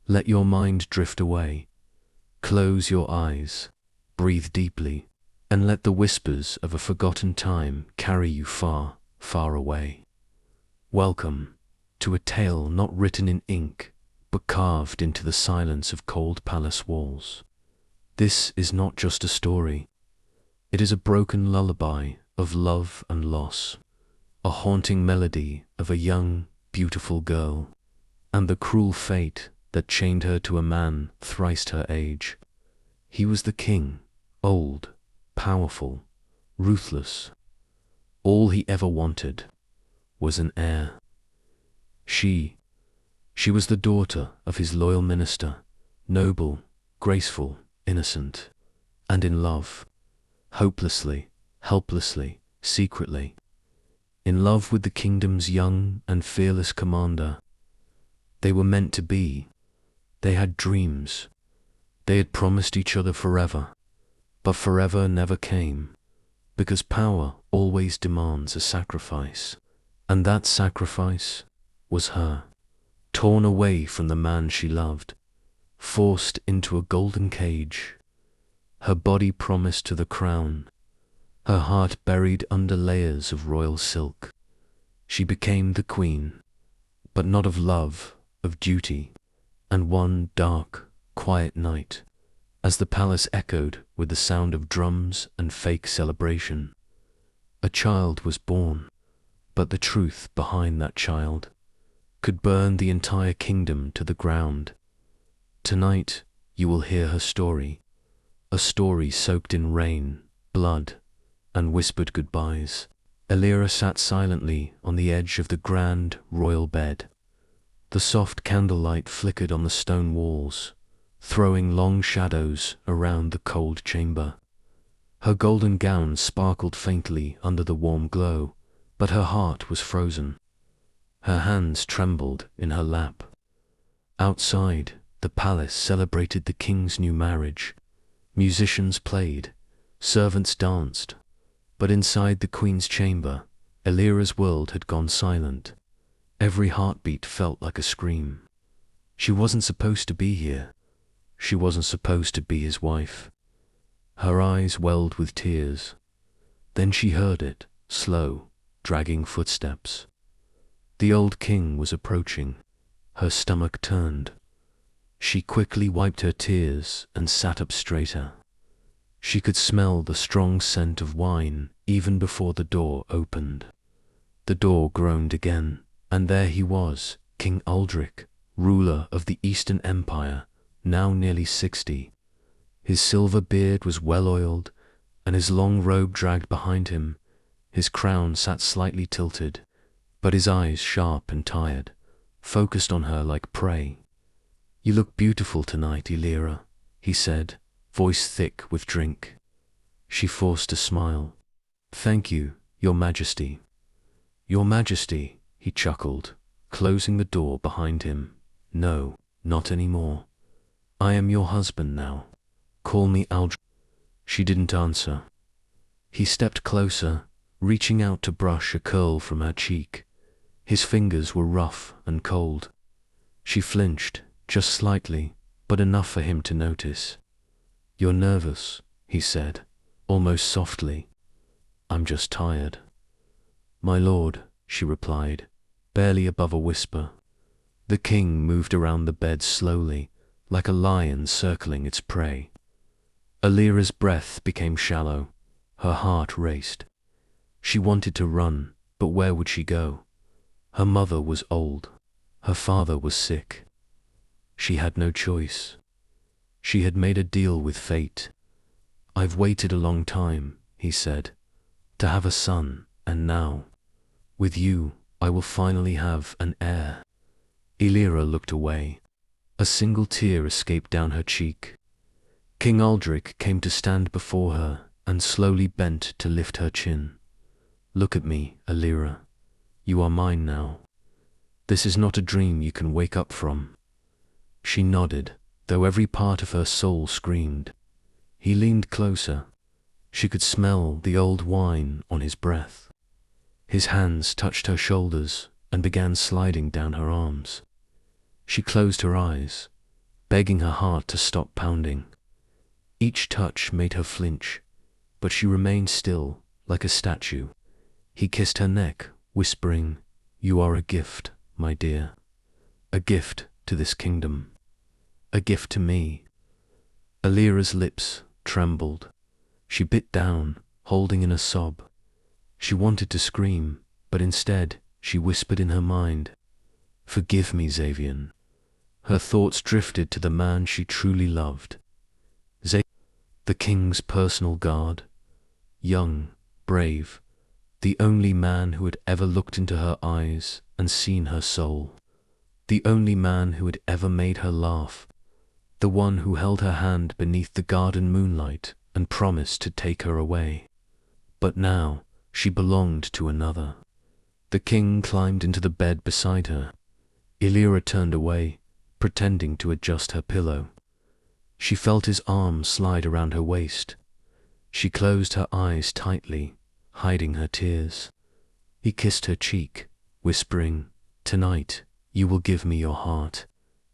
Let your mind drift away. Close your eyes, breathe deeply, and let the whispers of a forgotten time carry you far, far away. Welcome to a tale not written in ink, but carved into the silence of cold palace walls. This is not just a story. It is a broken lullaby of love and loss, a haunting melody of a young, beautiful girl, and the cruel fate that chained her to a man thrice her age. He was the king, old, powerful, ruthless. All he ever wanted was an heir. She was the daughter of his loyal minister, noble, graceful, innocent, and in love, hopelessly, helplessly, secretly. In love with the kingdom's young and fearless commander. They were meant to be. They had dreams. They had promised each other forever, but forever never came, because power always demands a sacrifice, and that sacrifice was her. Torn away from the man she loved, forced into a golden cage, her body promised to the crown, her heart buried under layers of royal silk. She became the queen, but not of love, of duty, and one dark, quiet night, as the palace echoed with the sound of drums and fake celebration, a child was born, but the truth behind that child could burn the entire kingdom to the ground. Tonight you will hear her story, a story soaked in rain, blood, and whispered goodbyes. Elira sat silently on the edge of the grand royal bed. The soft candlelight flickered on the stone walls, throwing long shadows around the cold chamber. Her golden gown sparkled faintly under the warm glow, but her heart was frozen. Her hands trembled in her lap. Outside, the palace celebrated the king's new marriage. Musicians played, servants danced, but inside the queen's chamber, Elira's world had gone silent. Every heartbeat felt like a scream. She wasn't supposed to be here. She wasn't supposed to be his wife. Her eyes welled with tears. Then she heard it, slow, dragging footsteps. The old king was approaching. Her stomach turned. She quickly wiped her tears and sat up straighter. She could smell the strong scent of wine even before the door opened. The door groaned again, and there he was, King Aldrich, ruler of the Eastern Empire, now nearly 60. His silver beard was well-oiled, and his long robe dragged behind him. His crown sat slightly tilted, but his eyes sharp and tired, focused on her like prey. "You look beautiful tonight, Elira," he said, voice thick with drink. She forced a smile. "Thank you, Your Majesty." "Your Majesty," he chuckled, closing the door behind him. "No, not anymore. I am your husband now. Call me Aldrich." She didn't answer. He stepped closer, reaching out to brush a curl from her cheek. His fingers were rough and cold. She flinched, just slightly, but enough for him to notice. "You're nervous," he said, almost softly. "I'm just tired." "My lord," she replied, barely above a whisper. The king moved around the bed slowly, like a lion circling its prey. Elira's breath became shallow. Her heart raced. She wanted to run, but where would she go? Her mother was old. Her father was sick. She had no choice. She had made a deal with fate. "I've waited a long time," he said, "to have a son, and now, with you, I will finally have an heir." Elira looked away. A single tear escaped down her cheek. King Aldrich came to stand before her and slowly bent to lift her chin. "Look at me, Elira. You are mine now. This is not a dream you can wake up from." She nodded, though every part of her soul screamed. He leaned closer. She could smell the old wine on his breath. His hands touched her shoulders and began sliding down her arms. She closed her eyes. begging her heart to stop pounding. Each touch made her flinch, but she remained still, like a statue. He kissed her neck, whispering, "You are a gift, my dear. A gift to this kingdom. A gift to me." Alira's lips trembled. She bit down, holding in a sob. She wanted to scream, but instead she whispered in her mind, "Forgive me, Xavier." Her thoughts drifted to the man she truly loved. The king's personal guard, young, brave, the only man who had ever looked into her eyes and seen her soul, the only man who had ever made her laugh, the one who held her hand beneath the garden moonlight and promised to take her away. But now she belonged to another. The king climbed into the bed beside her. Alira turned away, pretending to adjust her pillow. She felt his arm slide around her waist. She closed her eyes tightly, hiding her tears. He kissed her cheek, whispering, "Tonight you will give me your heart."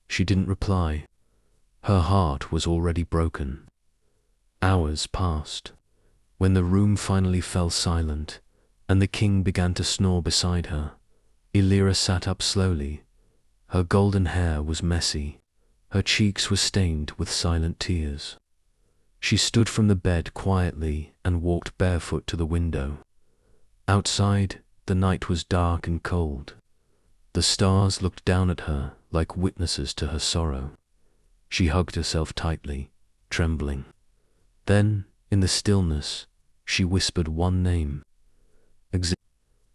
She didn't reply. Her heart was already broken. Hours passed. When the room finally fell silent, and the king began to snore beside her, Alira sat up slowly. Her golden hair was messy. Her cheeks were stained with silent tears. She stood from the bed quietly and walked barefoot to the window. Outside, the night was dark and cold. The stars looked down at her like witnesses to her sorrow. She hugged herself tightly, trembling. Then, in the stillness, she whispered one name.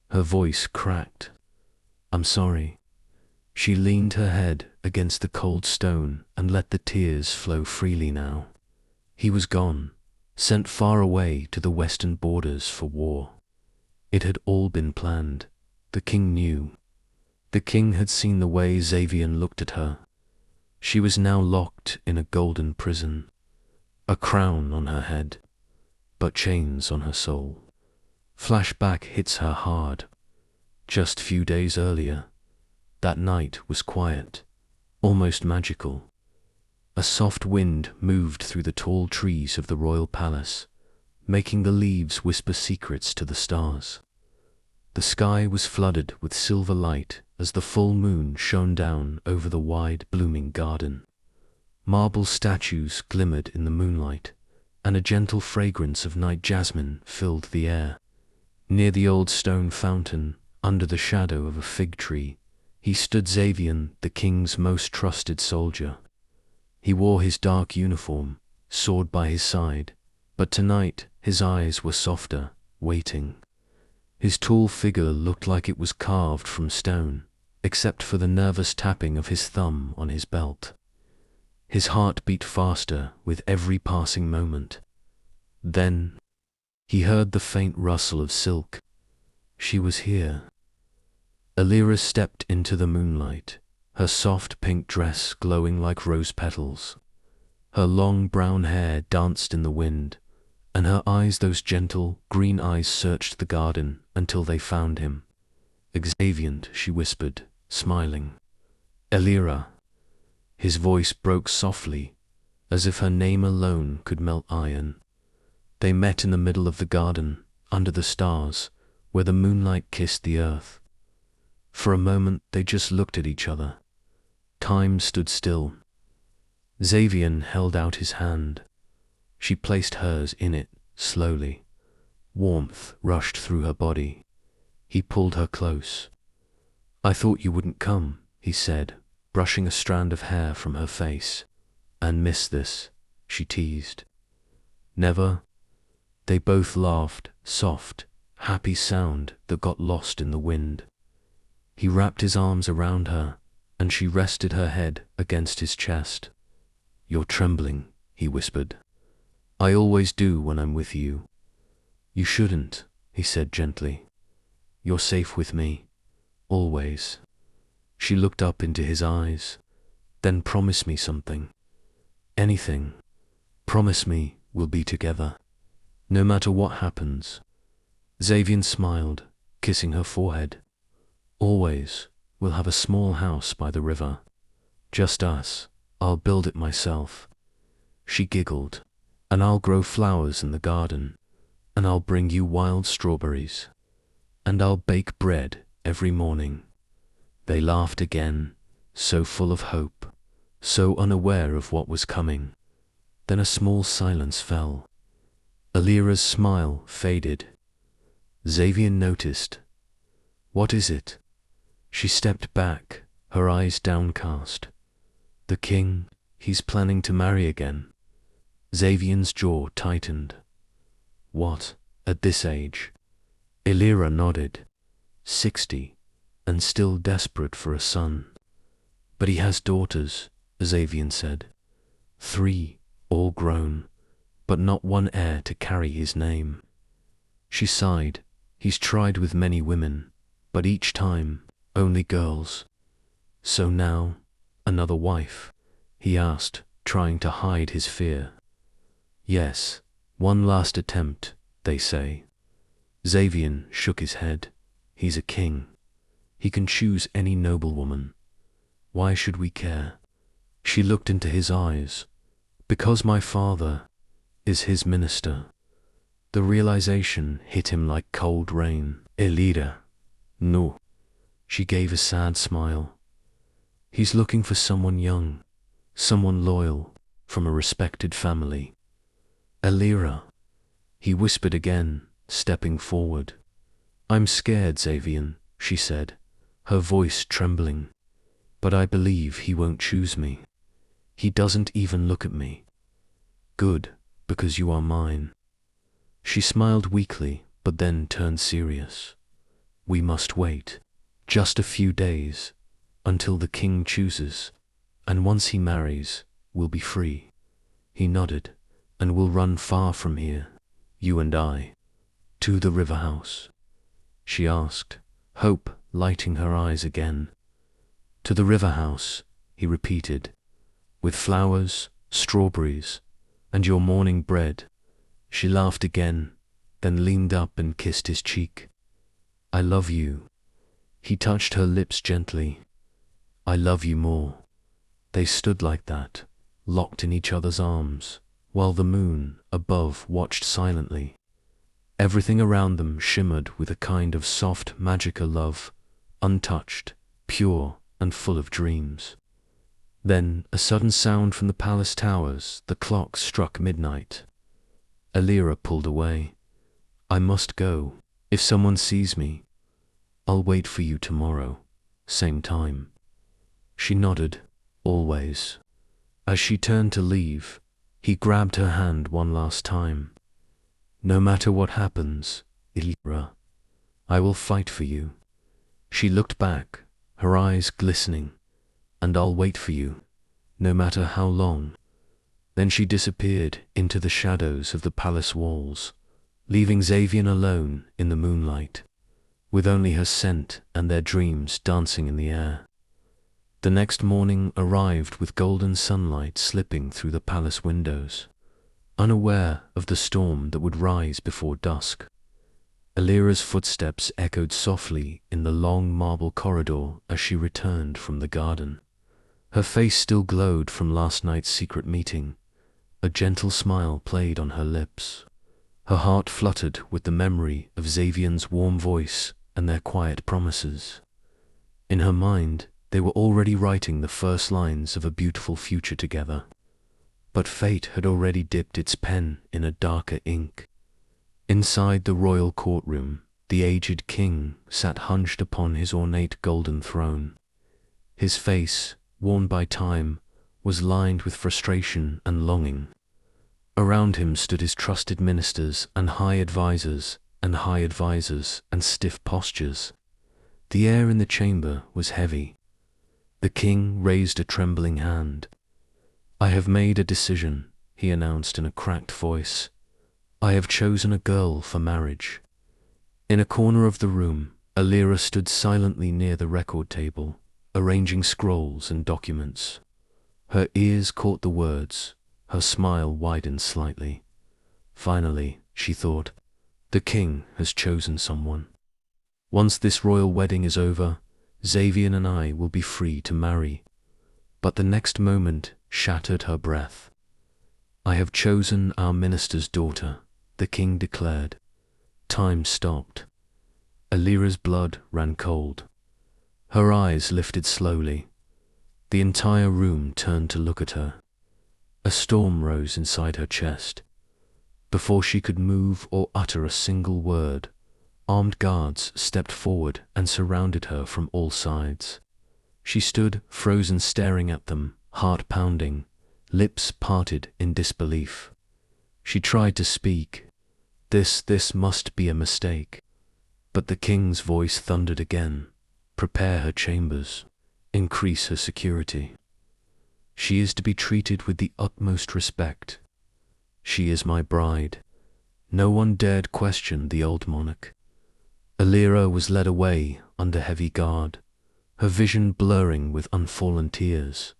Her voice cracked. "I'm sorry." She leaned her head against the cold stone and let the tears flow freely now. He was gone, sent far away to the western borders for war. It had all been planned. The king knew. The king had seen the way Xavier looked at her. She was now locked in a golden prison, a crown on her head, but chains on her soul. Flashback hits her hard. Just few days earlier, that night was quiet, almost magical. A soft wind moved through the tall trees of the royal palace, making the leaves whisper secrets to the stars. The sky was flooded with silver light as the full moon shone down over the wide, blooming garden. Marble statues glimmered in the moonlight, and a gentle fragrance of night jasmine filled the air. Near the old stone fountain, under the shadow of a fig tree, he stood Xavier, the king's most trusted soldier. He wore his dark uniform, sword by his side, but tonight his eyes were softer, waiting. His tall figure looked like it was carved from stone, except for the nervous tapping of his thumb on his belt. His heart beat faster with every passing moment. Then he heard the faint rustle of silk. She was here. Alira stepped into the moonlight, her soft pink dress glowing like rose petals. Her long brown hair danced in the wind, and her eyes, those gentle green eyes, searched the garden until they found him. "Xavier," she whispered, smiling. "Alira." His voice broke softly, as if her name alone could melt iron. They met in the middle of the garden, under the stars, where the moonlight kissed the earth. For a moment they just looked at each other. Time stood still. Xavier held out his hand. She placed hers in it, slowly. Warmth rushed through her body. He pulled her close. "I thought you wouldn't come," he said, brushing a strand of hair from her face. "And miss this," she teased. "Never?" They both laughed, soft, happy sound that got lost in the wind. He wrapped his arms around her, and she rested her head against his chest. "You're trembling," he whispered. "I always do when I'm with you." "You shouldn't," he said gently. "You're safe with me, always." She looked up into his eyes. "Then promise me something. Anything. Promise me we'll be together, no matter what happens." Xavier smiled, kissing her forehead. "Always. We'll have a small house by the river. Just us, I'll build it myself. She giggled. And I'll grow flowers in the garden. And I'll bring you wild strawberries. And I'll bake bread every morning. They laughed again, so full of hope, so unaware of what was coming. Then a small silence fell. Alira's smile faded. Xavier noticed. What is it? She stepped back, her eyes downcast. The king, he's planning to marry again. Xavier's jaw tightened. What, at this age? Alira nodded. 60, and still desperate for a son. But he has daughters, Xavier said. 3, all grown, but not one heir to carry his name. She sighed. He's tried with many women, but each time, only girls. So now, another wife? He asked, trying to hide his fear. Yes, one last attempt, they say. Xavier shook his head. He's a king. He can choose any noblewoman. Why should we care? She looked into his eyes. Because my father is his minister. The realization hit him like cold rain. Alira. No. She gave a sad smile. He's looking for someone young, someone loyal, from a respected family. Alira. He whispered again, stepping forward. I'm scared, Xavier, she said, her voice trembling. But I believe he won't choose me. He doesn't even look at me. Good, because you are mine. She smiled weakly, but then turned serious. We must wait. Just a few days, until the king chooses, and once he marries, we'll be free. He nodded, and we'll run far from here, you and I, to the river house. She asked, hope lighting her eyes again. To the river house, he repeated, with flowers, strawberries, and your morning bread. She laughed again, then leaned up and kissed his cheek. I love you. He touched her lips gently. I love you more. They stood like that, locked in each other's arms, while the moon above watched silently. Everything around them shimmered with a kind of soft, magical love, untouched, pure, and full of dreams. Then a sudden sound from the palace towers. The clock struck midnight. Alira pulled away. I must go. If someone sees me, I'll wait for you tomorrow, same time. She nodded, always. As she turned to leave, he grabbed her hand one last time. No matter what happens, Alira, I will fight for you. She looked back, her eyes glistening. And I'll wait for you, no matter how long. Then she disappeared into the shadows of the palace walls, leaving Xavier alone in the moonlight, with only her scent and their dreams dancing in the air. The next morning arrived with golden sunlight slipping through the palace windows, unaware of the storm that would rise before dusk. Alira's footsteps echoed softly in the long marble corridor as she returned from the garden. Her face still glowed from last night's secret meeting. A gentle smile played on her lips. Her heart fluttered with the memory of Xavier's warm voice and their quiet promises. In her mind, they were already writing the first lines of a beautiful future together. But fate had already dipped its pen in a darker ink. Inside the royal courtroom, the aged king sat hunched upon his ornate golden throne. His face, worn by time, was lined with frustration and longing. Around him stood his trusted ministers and high advisors and stiff postures. The air in the chamber was heavy. The king raised a trembling hand. I have made a decision, he announced in a cracked voice. I have chosen a girl for marriage. In a corner of the room, Alira stood silently near the record table, arranging scrolls and documents. Her ears caught the words, her smile widened slightly. Finally, she thought, the king has chosen someone. Once this royal wedding is over, Xavier and I will be free to marry. But the next moment, shattered her breath. "I have chosen our minister's daughter," the king declared. Time stopped. Alira's blood ran cold. Her eyes lifted slowly. The entire room turned to look at her. A storm rose inside her chest. Before she could move or utter a single word, armed guards stepped forward and surrounded her from all sides. She stood frozen, staring at them, heart pounding, lips parted in disbelief. She tried to speak. This must be a mistake. But the king's voice thundered again. "Prepare her chambers. Increase her security. She is to be treated with the utmost respect. She is my bride." No one dared question the old monarch. Alira was led away under heavy guard, her vision blurring with unfallen tears.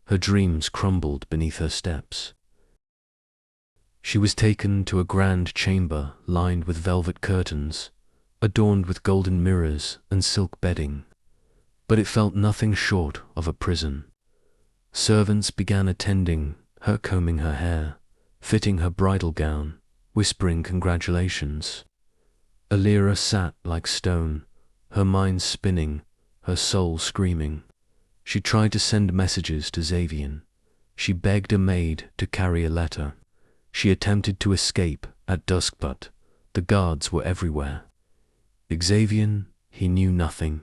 Her dreams crumbled beneath her steps. She was taken to a grand chamber lined with velvet curtains, adorned with golden mirrors and silk bedding. But it felt nothing short of a prison. Servants began attending her, combing her hair, fitting her bridal gown, whispering congratulations. Alira sat like stone, her mind spinning, her soul screaming. She tried to send messages to Xavier. She begged a maid to carry a letter. She attempted to escape at dusk, but the guards were everywhere. Xavier, he knew nothing.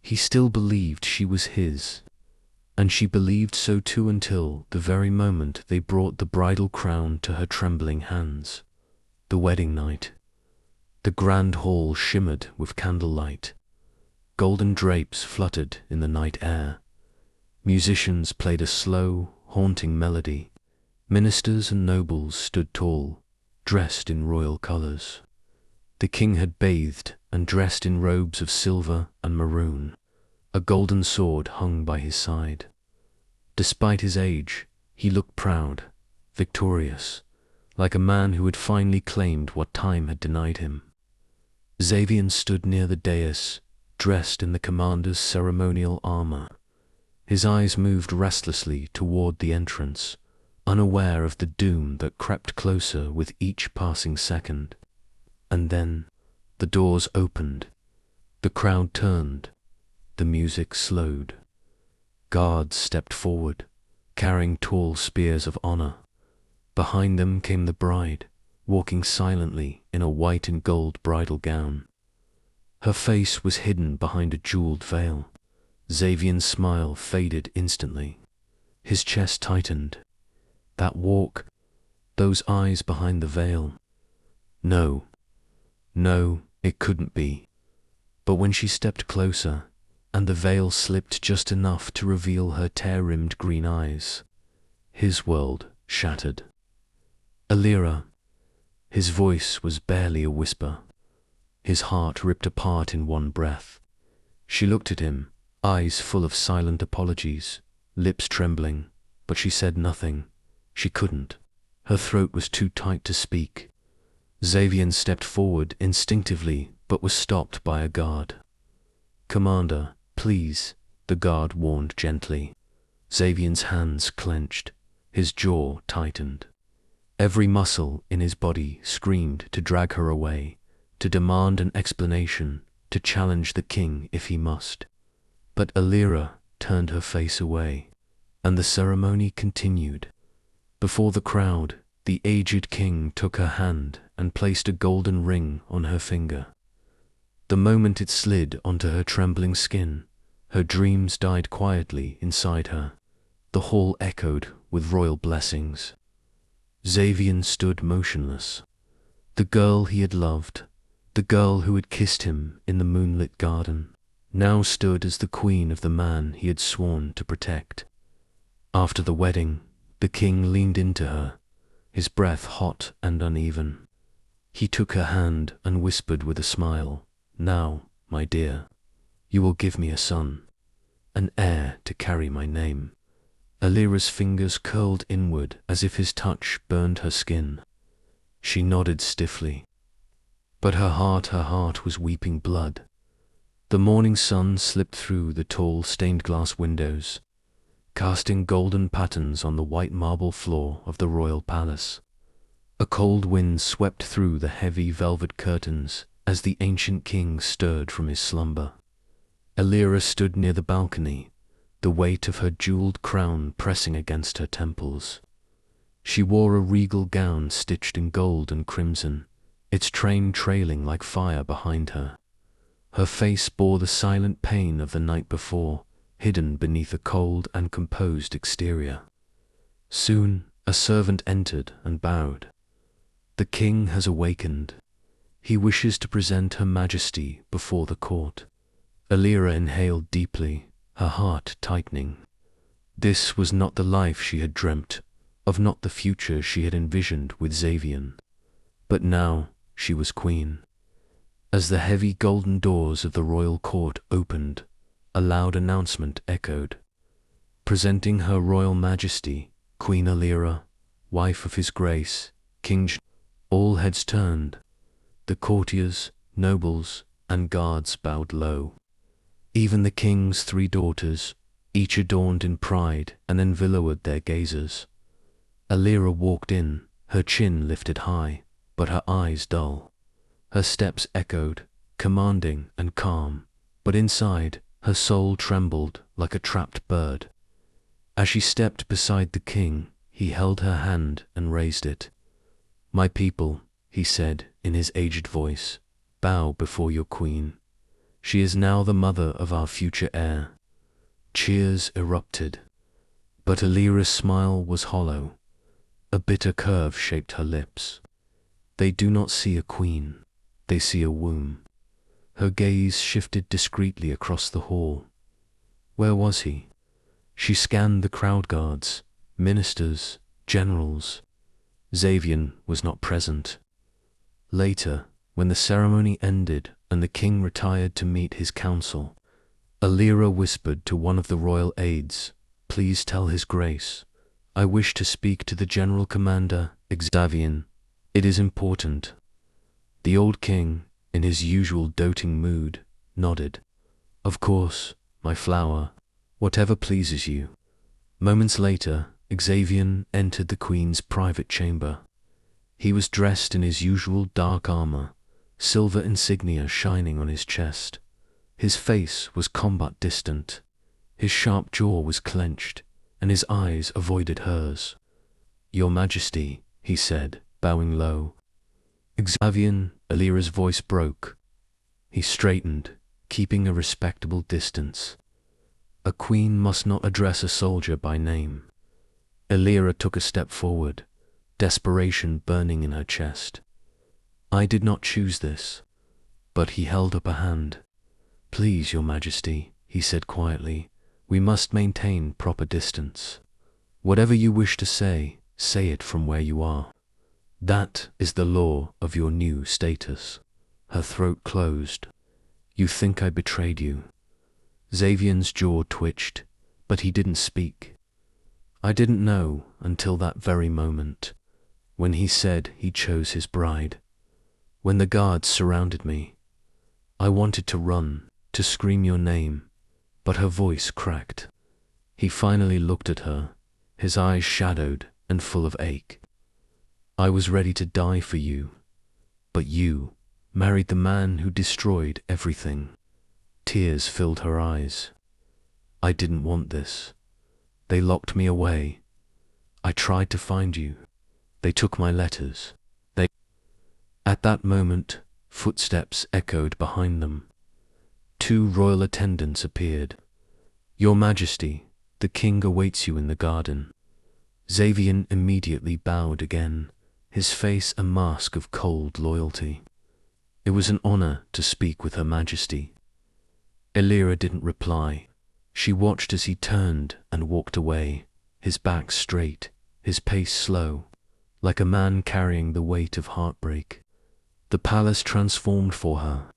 He still believed she was his, and she believed so too until the very moment they brought the bridal crown to her trembling hands. The wedding night. The grand hall shimmered with candlelight. Golden drapes fluttered in the night air. Musicians played a slow, haunting melody. Ministers and nobles stood tall, dressed in royal colors. The king had bathed and dressed in robes of silver and maroon. A golden sword hung by his side. Despite his age, he looked proud, victorious, like a man who had finally claimed what time had denied him. Xavier stood near the dais, dressed in the commander's ceremonial armor. His eyes moved restlessly toward the entrance, unaware of the doom that crept closer with each passing second. And then the doors opened. The crowd turned. The music slowed. Guards stepped forward, carrying tall spears of honor. Behind them came the bride, walking silently in a white and gold bridal gown. Her face was hidden behind a jeweled veil. Xavier's smile faded instantly. His chest tightened. That walk, those eyes behind the veil. No, it couldn't be. But when she stepped closer, and the veil slipped just enough to reveal her tear-rimmed green eyes, his world shattered. "Alira," his voice was barely a whisper. His heart ripped apart in one breath. She looked at him, eyes full of silent apologies, lips trembling, but she said nothing. She couldn't. Her throat was too tight to speak. Xavier stepped forward instinctively, but was stopped by a guard. "Commander, please," the guard warned gently. Xavier's hands clenched. His jaw tightened. Every muscle in his body screamed to drag her away, to demand an explanation, to challenge the king if he must. But Alira turned her face away, and the ceremony continued. Before the crowd, the aged king took her hand and placed a golden ring on her finger. The moment it slid onto her trembling skin, her dreams died quietly inside her. The hall echoed with royal blessings. Xavier stood motionless. The girl he had loved, the girl who had kissed him in the moonlit garden, now stood as the queen of the man he had sworn to protect. After the wedding, the king leaned into her, his breath hot and uneven. He took her hand and whispered with a smile, "Now, my dear, you will give me a son, an heir to carry my name." Alira's fingers curled inward as if his touch burned her skin. She nodded stiffly. But her heart was weeping blood. The morning sun slipped through the tall stained glass windows. casting golden patterns on the white marble floor of the royal palace. A cold wind swept through the heavy velvet curtains as the ancient king stirred from his slumber. Elira stood near the balcony, the weight of her jeweled crown pressing against her temples. She wore a regal gown stitched in gold and crimson, its train trailing like fire behind her. Her face bore the silent pain of the night before, hidden beneath a cold and composed exterior. Soon a servant entered and bowed. "The king has awakened. He wishes to present Her Majesty before the court." Elira inhaled deeply, her heart tightening. This was not the life she had dreamt of, not the future she had envisioned with Xavier. But now she was queen. As the heavy golden doors of the royal court opened, a loud announcement echoed. "Presenting Her Royal Majesty, Queen Elira, wife of His Grace, King J." All heads turned. The courtiers, nobles, and guards bowed low. Even the king's 3 daughters, each adorned in pride, and enveloped their gazes. Elira walked in, her chin lifted high, but her eyes dull. Her steps echoed, commanding and calm, but inside, her soul trembled like a trapped bird. As she stepped beside the king, he held her hand and raised it. "My people," he said in his aged voice, "bow before your queen. She is now the mother of our future heir." Cheers erupted, but Elira's smile was hollow. A bitter curve shaped her lips. "They do not see a queen, they see a womb." Her gaze shifted discreetly across the hall. Where was he? She scanned the crowd, guards, ministers, generals. Xavier was not present. Later, when the ceremony ended and the king retired to meet his council, Elira whispered to one of the royal aides, "Please tell His Grace, I wish to speak to the General Commander, Xavier. It is important." The old king, in his usual doting mood, nodded. "Of course, my flower, whatever pleases you." Moments later, Xavier entered the queen's private chamber. He was dressed in his usual dark armor, silver insignia shining on his chest. His face was combat distant. His sharp jaw was clenched, and his eyes avoided hers. "Your Majesty," he said, bowing low. "Xavier," Elira's voice broke. He straightened, keeping a respectable distance. A queen must not address a soldier by name. Elira took a step forward, desperation burning in her chest. "I did not choose this." But he held up a hand. "Please, Your Majesty," he said quietly, "we must maintain proper distance. Whatever you wish to say, say it from where you are. That is the law of your new status." Her throat closed. "You think I betrayed you?" Xavier's jaw twitched, but he didn't speak. "I didn't know until that very moment, when he said he chose his bride. When the guards surrounded me, I wanted to run, to scream your name, but her voice cracked." He finally looked at her, his eyes shadowed and full of ache. "I was ready to die for you, but you married the man who destroyed everything." Tears filled her eyes. "I didn't want this. They locked me away. I tried to find you. They took my letters. They—" At that moment, footsteps echoed behind them. 2 royal attendants appeared. "Your Majesty, the king awaits you in the garden." Xavier immediately bowed again, his face a mask of cold loyalty. It was an honor to speak with Her Majesty. Elira didn't reply. She watched as he turned and walked away, his back straight, his pace slow, like a man carrying the weight of heartbreak. The palace transformed for her.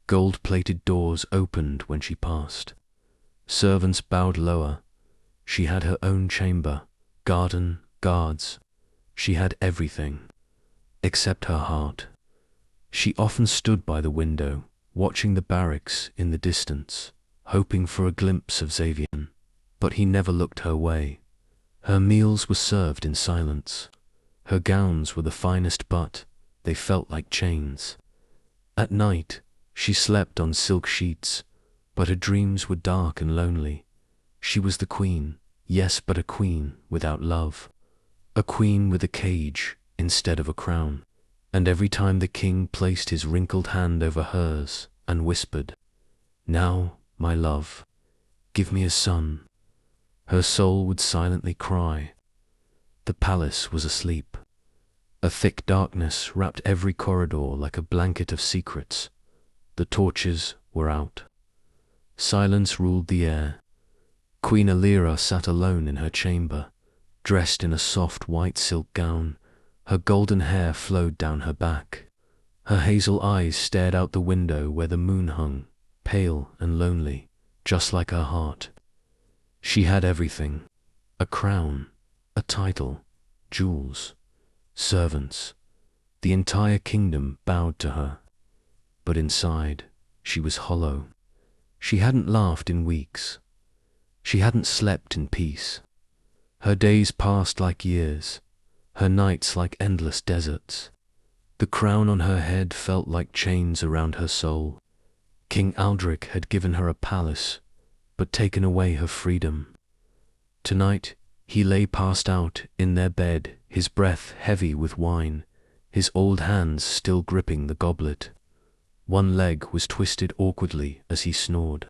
Gold-plated doors opened when she passed. Servants bowed lower. She had her own chamber, garden, guards. She had everything, except her heart. She often stood by the window, watching the barracks in the distance, hoping for a glimpse of Xavier. but he never looked her way. Her meals were served in silence. Her gowns were the finest, but they felt like chains. At night, she slept on silk sheets, but her dreams were dark and lonely. She was the queen, yes, but a queen without love. A queen with a cage instead of a crown. And every time the king placed his wrinkled hand over hers and whispered, "Now, my love, give me a son," her soul would silently cry. The palace was asleep. A thick darkness wrapped every corridor like a blanket of secrets. The torches were out. Silence ruled the air. Queen Elira sat alone in her chamber, dressed in a soft white silk gown. Her golden hair flowed down her back. Her hazel eyes stared out the window where the moon hung, pale and lonely, just like her heart. She had everything: a crown, a title, jewels, servants. The entire kingdom bowed to her. But inside, she was hollow. She hadn't laughed in weeks. She hadn't slept in peace. Her days passed like years, her nights like endless deserts. The crown on her head felt like chains around her soul. King Aldrich had given her a palace, but taken away her freedom. Tonight, he lay passed out in their bed, his breath heavy with wine, his old hands still gripping the goblet. One leg was twisted awkwardly as he snored.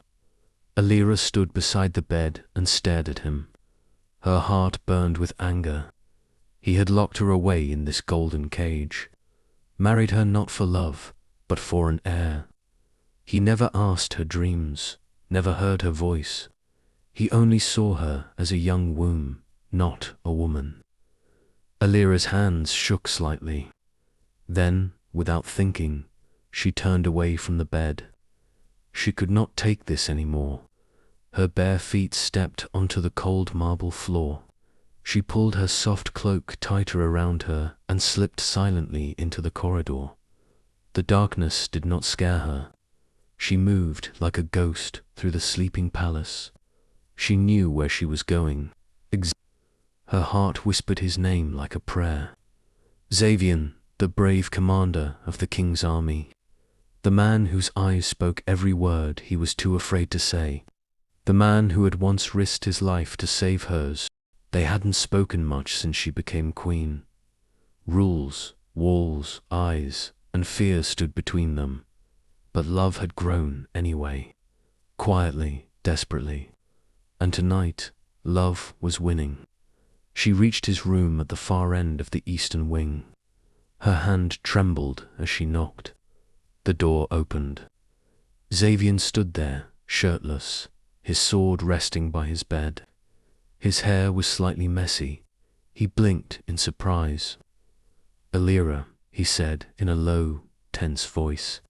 Elira stood beside the bed and stared at him. Her heart burned with anger. He had locked her away in this golden cage, married her not for love, but for an heir. He never asked her dreams, never heard her voice. He only saw her as a young womb, not a woman. Elira's hands shook slightly. Then, without thinking, she turned away from the bed. She could not take this anymore. Her bare feet stepped onto the cold marble floor. She pulled her soft cloak tighter around her and slipped silently into the corridor. The darkness did not scare her. She moved like a ghost through the sleeping palace. She knew where she was going. Her heart whispered his name like a prayer. Xavian, the brave commander of the king's army. The man whose eyes spoke every word he was too afraid to say. The man who had once risked his life to save hers. They hadn't spoken much since she became queen. Rules, walls, eyes, and fear stood between them. But love had grown anyway, quietly, desperately. And tonight, love was winning. She reached his room at the far end of the eastern wing. Her hand trembled as she knocked. The door opened. Xavian stood there, shirtless, his sword resting by his bed. His hair was slightly messy. He blinked in surprise. "Elira," he said in a low, tense voice.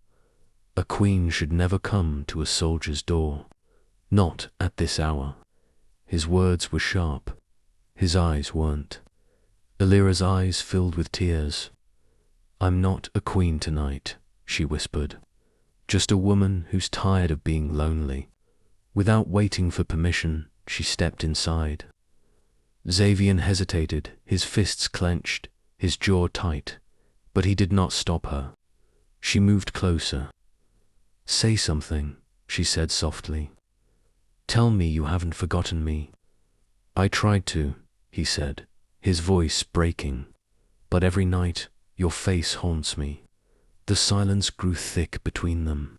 "A queen should never come to a soldier's door. Not at this hour." His words were sharp. His eyes weren't. Elira's eyes filled with tears. "I'm not a queen tonight," she whispered. "Just a woman who's tired of being lonely." Without waiting for permission, she stepped inside. Xavian hesitated, his fists clenched, his jaw tight, but he did not stop her. She moved closer. "Say something," she said softly. "Tell me you haven't forgotten me." "I tried to," he said, his voice breaking. "But every night, your face haunts me." The silence grew thick between them.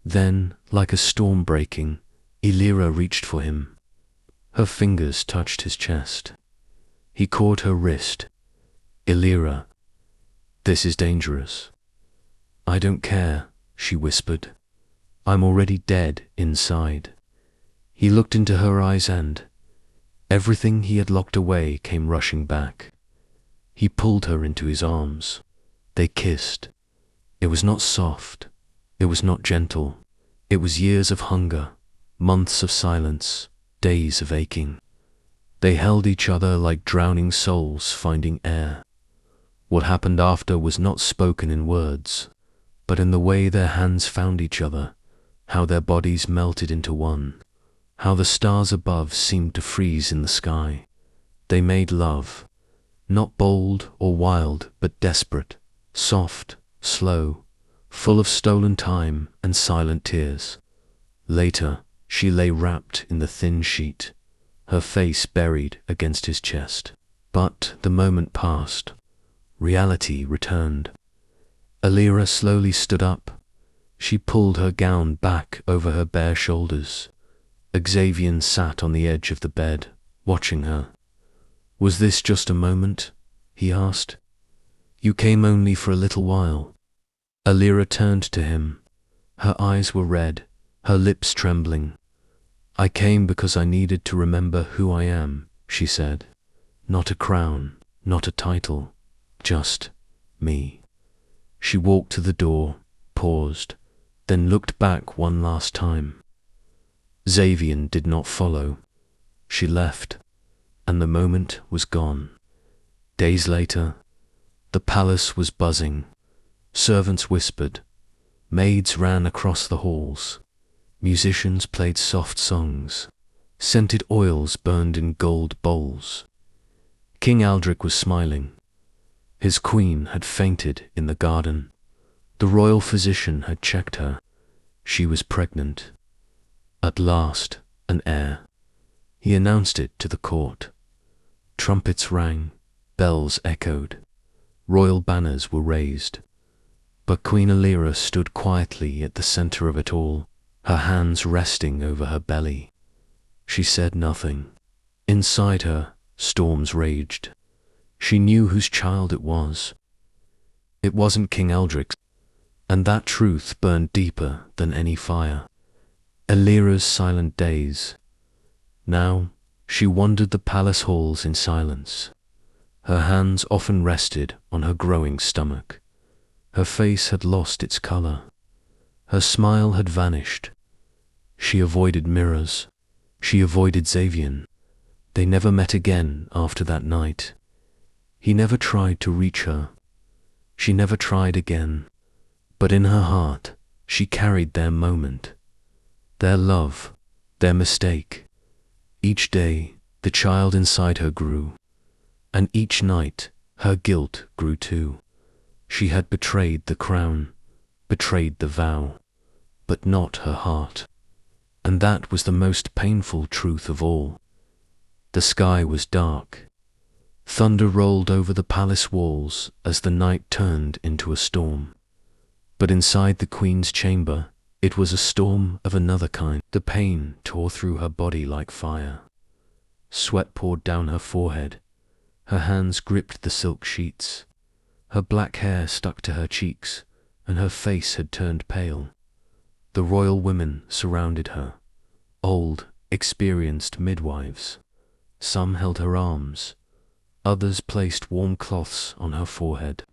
Then, like a storm breaking, Elira reached for him. Her fingers touched his chest. He caught her wrist. "Elira, this is dangerous." "I don't care," she whispered. "I'm already dead inside." He looked into her eyes and everything he had locked away came rushing back. He pulled her into his arms. They kissed. It was not soft. It was not gentle. It was years of hunger, months of silence, days of aching. They held each other like drowning souls finding air. What happened after was not spoken in words, but in the way their hands found each other, how their bodies melted into one. how the stars above seemed to freeze in the sky. They made love, not bold or wild, but desperate, soft, slow, full of stolen time and silent tears. Later, she lay wrapped in the thin sheet, her face buried against his chest. But the moment passed. Reality returned. Alira slowly stood up. She pulled her gown back over her bare shoulders. Xavier sat on the edge of the bed, watching her. "Was this just a moment?" he asked. "You came only for a little while." Alira turned to him. Her eyes were red, her lips trembling. "I came because I needed to remember who I am," she said. "Not a crown, not a title, just me." She walked to the door, paused, then looked back one last time. Xavier did not follow. She left, and the moment was gone. Days later, the palace was buzzing. Servants whispered. Maids ran across the halls. Musicians played soft songs. Scented oils burned in gold bowls. King Aldrich was smiling. His queen had fainted in the garden. The royal physician had checked her. She was pregnant. At last, an heir. He announced it to the court. Trumpets rang, bells echoed, royal banners were raised. But Queen Alira stood quietly at the center of it all, her hands resting over her belly. She said nothing. Inside her, storms raged. She knew whose child it was. It wasn't King Eldric's, and that truth burned deeper than any fire. Alira's silent days. Now, she wandered the palace halls in silence. Her hands often rested on her growing stomach. Her face had lost its color. Her smile had vanished. She avoided mirrors. She avoided Xavier. They never met again after that night. He never tried to reach her. She never tried again. But in her heart, she carried their moment, their love, their mistake. Each day, the child inside her grew, and each night, her guilt grew too. She had betrayed the crown, betrayed the vow, but not her heart. And that was the most painful truth of all. The sky was dark. Thunder rolled over the palace walls as the night turned into a storm. But inside the queen's chamber, it was a storm of another kind. The pain tore through her body like fire. Sweat poured down her forehead. Her hands gripped the silk sheets. Her black hair stuck to her cheeks, and her face had turned pale. The royal women surrounded her, old, experienced midwives. Some held her arms. Others placed warm cloths on her forehead.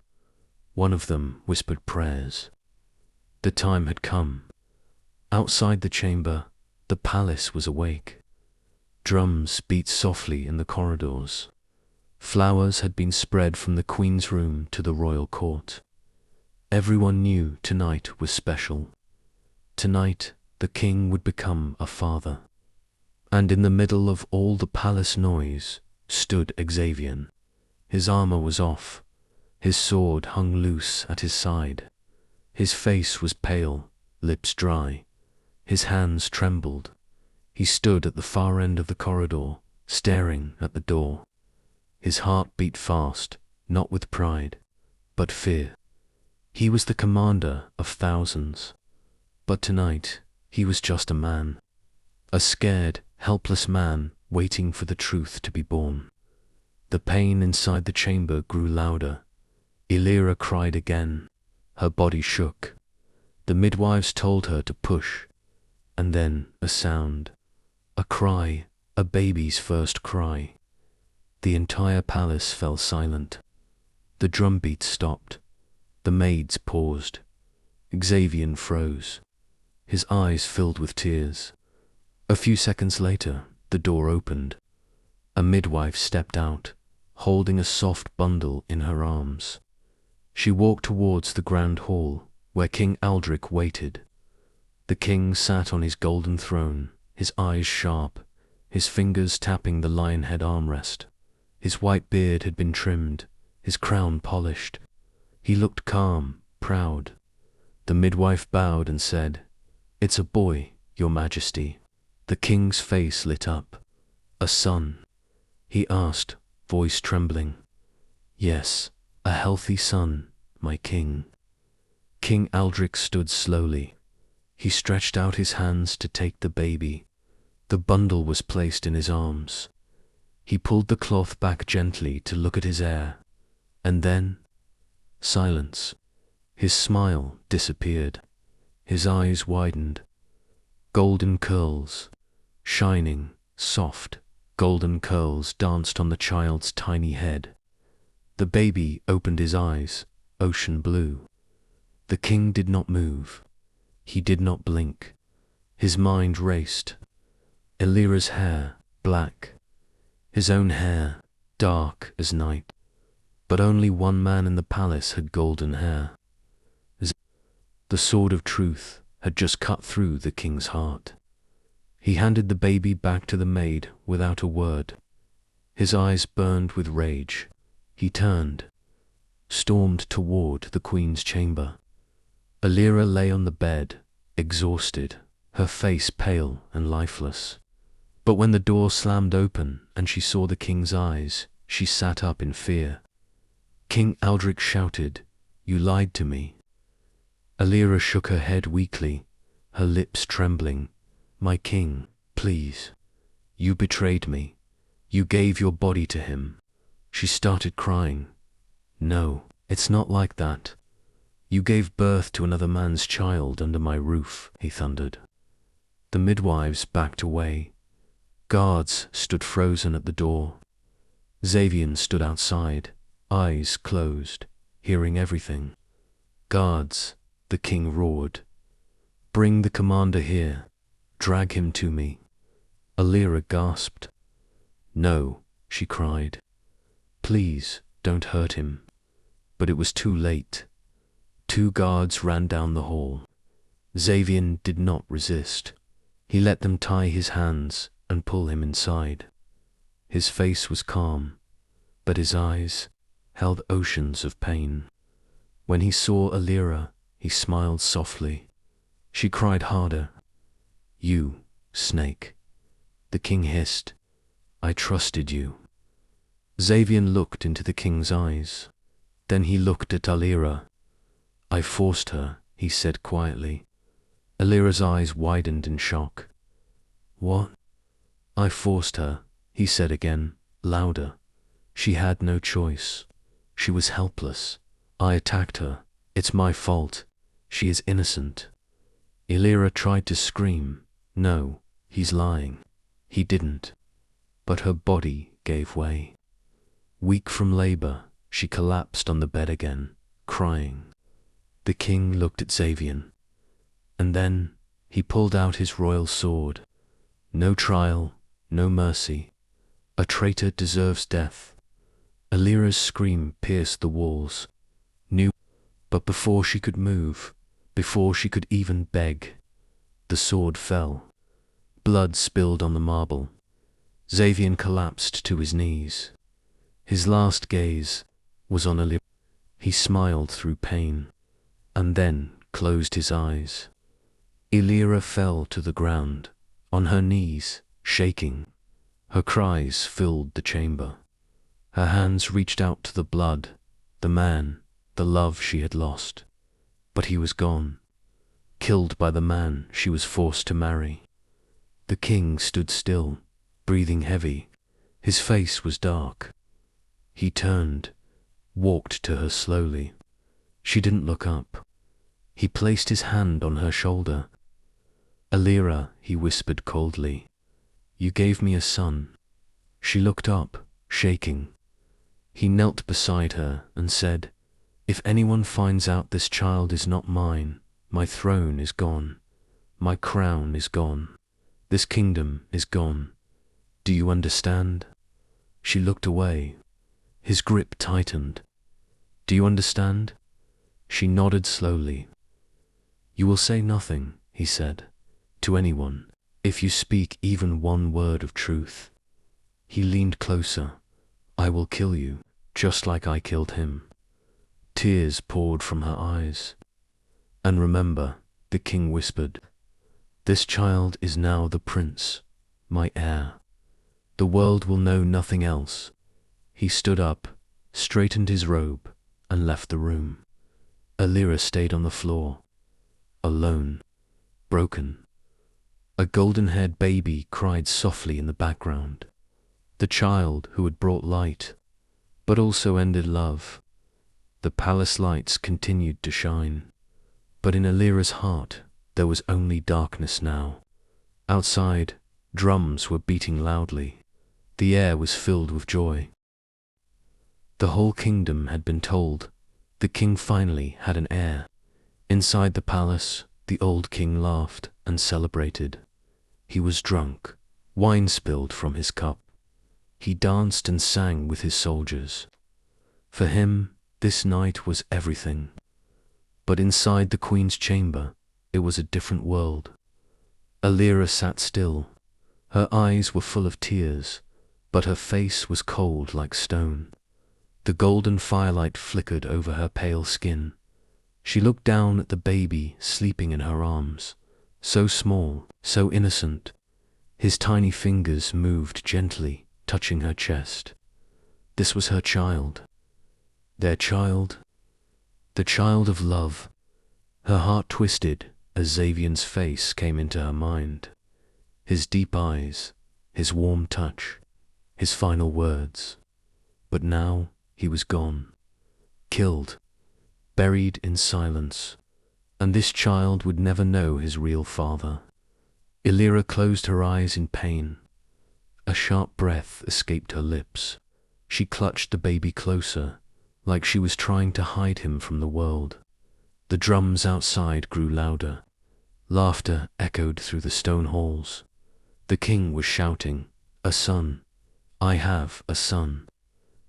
One of them whispered prayers. The time had come. Outside the chamber, the palace was awake. Drums beat softly in the corridors. Flowers had been spread from the queen's room to the royal court. Everyone knew tonight was special. Tonight, the king would become a father. And in the middle of all the palace noise stood Xavier. His armor was off. His sword hung loose at his side. His face was pale, lips dry. His hands trembled. He stood at the far end of the corridor, staring at the door. His heart beat fast, not with pride, but fear. He was the commander of thousands. But tonight, he was just a man. A scared, helpless man waiting for the truth to be born. The pain inside the chamber grew louder. Alira cried again. Her body shook. The midwives told her to push. And then a sound. A cry, a baby's first cry. The entire palace fell silent. The drumbeat stopped. The maids paused. Xavier froze. His eyes filled with tears. A few seconds later, the door opened. A midwife stepped out, holding a soft bundle in her arms. She walked towards the grand hall, where King Aldrich waited. The king sat on his golden throne, his eyes sharp, his fingers tapping the lion head armrest. His white beard had been trimmed, his crown polished. He looked calm, proud. The midwife bowed and said, "It's a boy, Your Majesty." The king's face lit up. "A son?" he asked, voice trembling. "Yes, a healthy son, my king." King Aldrich stood slowly. He stretched out his hands to take the baby. The bundle was placed in his arms. He pulled the cloth back gently to look at his heir. And then, silence. His smile disappeared. His eyes widened. Golden curls, shining, soft, golden curls danced on the child's tiny head. The baby opened his eyes, ocean blue. The king did not move. He did not blink. His mind raced. Elira's hair, black. His own hair, dark as night. But only one man in the palace had golden hair. The sword of truth had just cut through the king's heart. He handed the baby back to the maid without a word. His eyes burned with rage. He turned, stormed toward the queen's chamber. Elira lay on the bed, exhausted, her face pale and lifeless. But when the door slammed open and she saw the king's eyes, she sat up in fear. King Aldrich shouted, "You lied to me." Elira shook her head weakly, her lips trembling. "My king, please. You betrayed me. You gave your body to him." She started crying. "No, it's not like that. You gave birth to another man's child under my roof," he thundered. The midwives backed away. Guards stood frozen at the door. Xavier stood outside, eyes closed, hearing everything. "Guards," the king roared. "Bring the commander here. Drag him to me." Elira gasped. "No," she cried. "Please, don't hurt him." But it was too late. 2 guards ran down the hall. Xavier did not resist. He let them tie his hands and pull him inside. His face was calm, but his eyes held oceans of pain. When he saw Elira, he smiled softly. She cried harder. "You, snake." The king hissed. "I trusted you." Xavier looked into the king's eyes. Then he looked at Elira. "I forced her," he said quietly. Elira's eyes widened in shock. "What?" "I forced her," he said again, louder. "She had no choice. She was helpless. I attacked her. It's my fault. She is innocent." Elira tried to scream. "No, he's lying." He didn't. But her body gave way. Weak from labor, she collapsed on the bed again, crying. The king looked at Xavier. And then he pulled out his royal sword. No trial, no mercy. A traitor deserves death. Elira's scream pierced the walls. But before she could move, before she could even beg, the sword fell. Blood spilled on the marble. Xavier collapsed to his knees. His last gaze was on Elira. He smiled through pain, and then closed his eyes. Elira fell to the ground, on her knees, shaking. Her cries filled the chamber. Her hands reached out to the blood, the man, the love she had lost. But he was gone, killed by the man she was forced to marry. The king stood still, breathing heavy. His face was dark. He turned, walked to her slowly. She didn't look up. He placed his hand on her shoulder. "Elira," he whispered coldly, "you gave me a son." She looked up, shaking. He knelt beside her and said, "If anyone finds out this child is not mine, my throne is gone. My crown is gone. This kingdom is gone. Do you understand?" She looked away. His grip tightened. "Do you understand?" She nodded slowly. "You will say nothing," he said, "to anyone. If you speak even one word of truth. He leaned closer. I will kill you, just like I killed him. Tears poured from her eyes. And remember, the king whispered, this child is now the prince, my heir. The world will know nothing else. He stood up, straightened his robe, and left the room. Alira stayed on the floor, alone, broken. A golden-haired baby cried softly in the background. The child who had brought light, but also ended love. The palace lights continued to shine, but in Alira's heart there was only darkness now. Outside, drums were beating loudly. The air was filled with joy. The whole kingdom had been told. The king finally had an heir. Inside the palace, the old king laughed and celebrated. He was drunk. Wine spilled from his cup. He danced and sang with his soldiers. For him, this night was everything. But inside the queen's chamber, it was a different world. Alira sat still. Her eyes were full of tears, but her face was cold like stone. The golden firelight flickered over her pale skin. She looked down at the baby sleeping in her arms, so small, so innocent. His tiny fingers moved gently, touching her chest. This was her child. Their child. The child of love. Her heart twisted as Xavier's face came into her mind. His deep eyes, his warm touch, his final words. But now he was gone, killed, buried in silence, and this child would never know his real father. Alira closed her eyes in pain. A sharp breath escaped her lips. She clutched the baby closer, like she was trying to hide him from the world. The drums outside grew louder. Laughter echoed through the stone halls. The king was shouting, "A son! I have a son.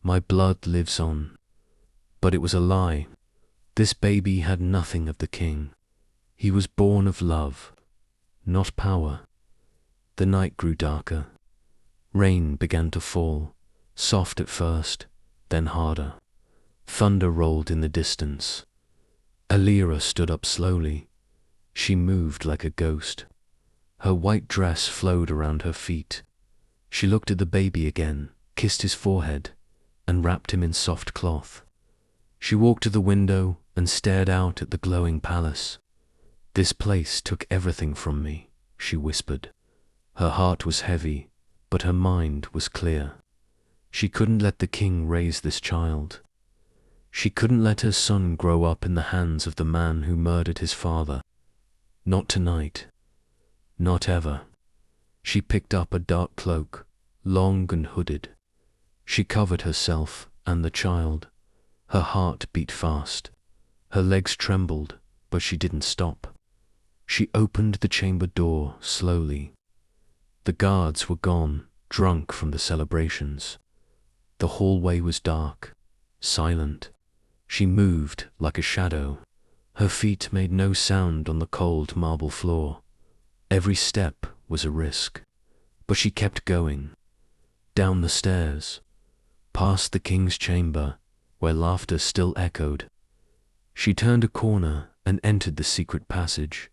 My blood lives on." But it was a lie. This baby had nothing of the king. He was born of love, not power. The night grew darker. Rain began to fall, soft at first, then harder. Thunder rolled in the distance. Alira stood up slowly. She moved like a ghost. Her white dress flowed around her feet. She looked at the baby again, kissed his forehead, and wrapped him in soft cloth. She walked to the window and stared out at the glowing palace. "This place took everything from me," she whispered. Her heart was heavy, but her mind was clear. She couldn't let the king raise this child. She couldn't let her son grow up in the hands of the man who murdered his father. Not tonight. Not ever. She picked up a dark cloak, long and hooded. She covered herself and the child. Her heart beat fast. Her legs trembled, but she didn't stop. She opened the chamber door slowly. The guards were gone, drunk from the celebrations. The hallway was dark, silent. She moved like a shadow. Her feet made no sound on the cold marble floor. Every step was a risk, but she kept going. Down the stairs, past the king's chamber, where laughter still echoed. She turned a corner and entered the secret passage.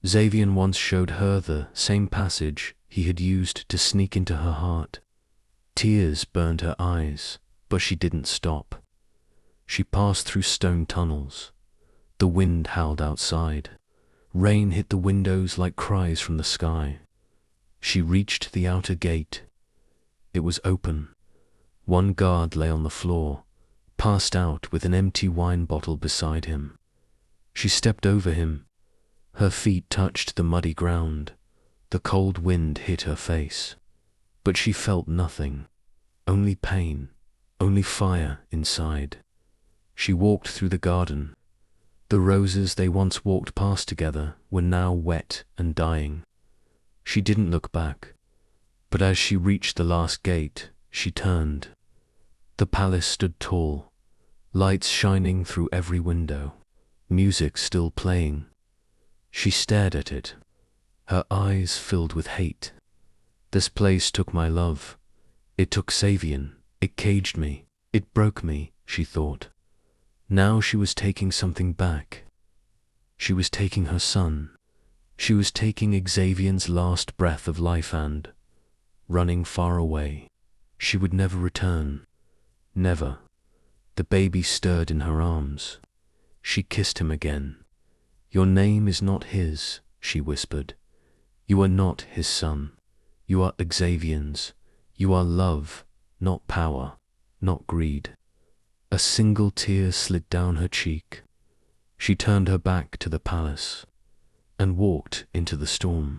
Xavier once showed her the same passage he had used to sneak into her heart. Tears burned her eyes, but she didn't stop. She passed through stone tunnels. The wind howled outside. Rain hit the windows like cries from the sky. She reached the outer gate. It was open. One guard lay on the floor, passed out with an empty wine bottle beside him. She stepped over him. Her feet touched the muddy ground. The cold wind hit her face. But she felt nothing. Only pain. Only fire inside. She walked through the garden. The roses they once walked past together were now wet and dying. She didn't look back. But as she reached the last gate, she turned. The palace stood tall, lights shining through every window, music still playing. She stared at it. Her eyes filled with hate. This place took my love. It took Savian. It caged me. It broke me, she thought. Now she was taking something back. She was taking her son. She was taking Xavier's last breath of life and, running far away. She would never return. Never. The baby stirred in her arms. She kissed him again. Your name is not his, she whispered. You are not his son. You are Xavier's. You are love, not power, not greed. A single tear slid down her cheek. She turned her back to the palace and walked into the storm.